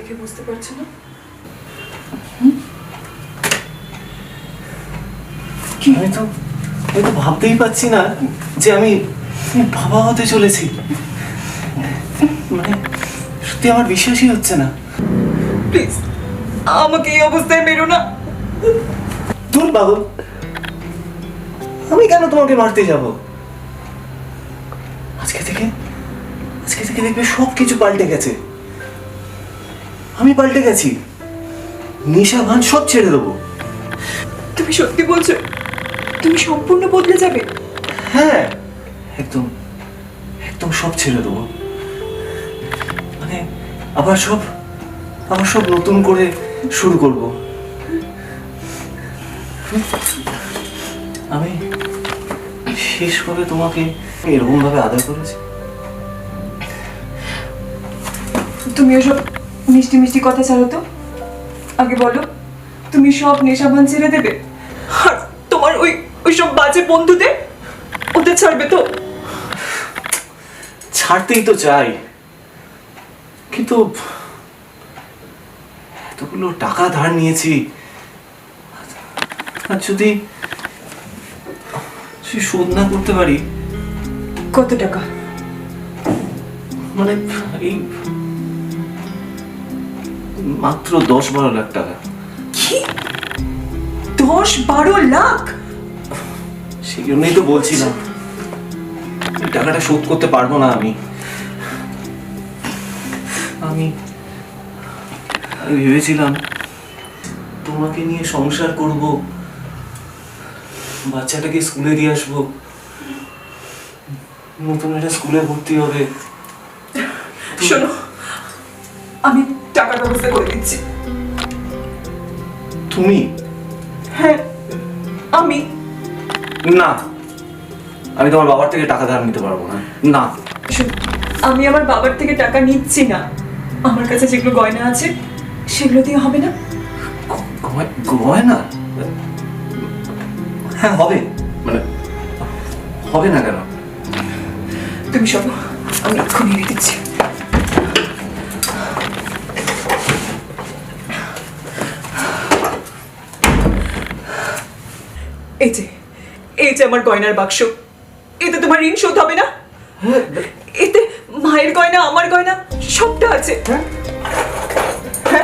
দেখে বুঝতে পারছো না? আমি তো ভাবতেই পাচ্ছি না যে আমি বাবা হতে চলেছি। মানে সত্যি আমার বিশ্বাসই হচ্ছে না। প্লিজ আমাকে এই অবস্থায় মেরো না। দূর বাবু, আমি কেন তোমাকে মারতে যাব? আজকে থেকে দেখবে সব কিছু পাল্টে গেছে। আমি পাল্টে গেছি, নেশা ভান সব ছেড়ে দেবো। তুমি সত্যি বলছো? তুমি সম্পূর্ণ বদলে যাবে? হ্যাঁ, একদম একদম সব ছেড়ে দেবো। মানে আবার সব নতুন করে শুরু করব। আমি শেষ করে তোমাকে এরকম ভাবে আদর করেছি। তুমি ওসব মিষ্টি মিষ্টি কথা ছাড়ো তো। আগে বলো, তুমি সব নেশাভান ছেড়ে দেবে? আর তোমার ওইসব বাজে বন্ধুদের, ওদের ছাড়বে তো? ছাড়তেই তো চাই, কিন্তু এতগুলো টাকা ধার নিয়েছি, আর যদি শোধ না করতে পারি। কত টাকা? মানে এই মাত্র 10-12 লাখ টাকা। কি? 10-12 লাখ? সেই জন্যই তো বলছিলাম এই টাকাটা শোধ করতে পারবো না আমি। আমি ভেবেছিলাম তোমাকে নিয়ে সংসার করব, বাচ্চাটাকে স্কুলে দিয়ে আসবো, নতুন একটা স্কুলে ভর্তি হবে। শোনো, আমি টাকার ব্যবস্থা করে দিচ্ছি। তুমি? হ্যাঁ, আমি। না, আমি তোমার বাবার থেকে টাকা ধার নিতে পারবো না। না, শোনো, আমি আমার বাবার থেকে টাকা নিচ্ছি না। আমার কাছে যেগুলো গয়না আছে সেগুলো দিয়ে হবে না? গয়না? হ্যাঁ হবে, মানে হবে না কেন? তুমি শোনো, আমি এক্ষুনি এনে দিচ্ছি। এই যে আমার গয়নার বাক্স। এতে তোমার ঋণ শোধ হবে না? এতে মায়ের গয়না, আমার গয়না সবটা আছে।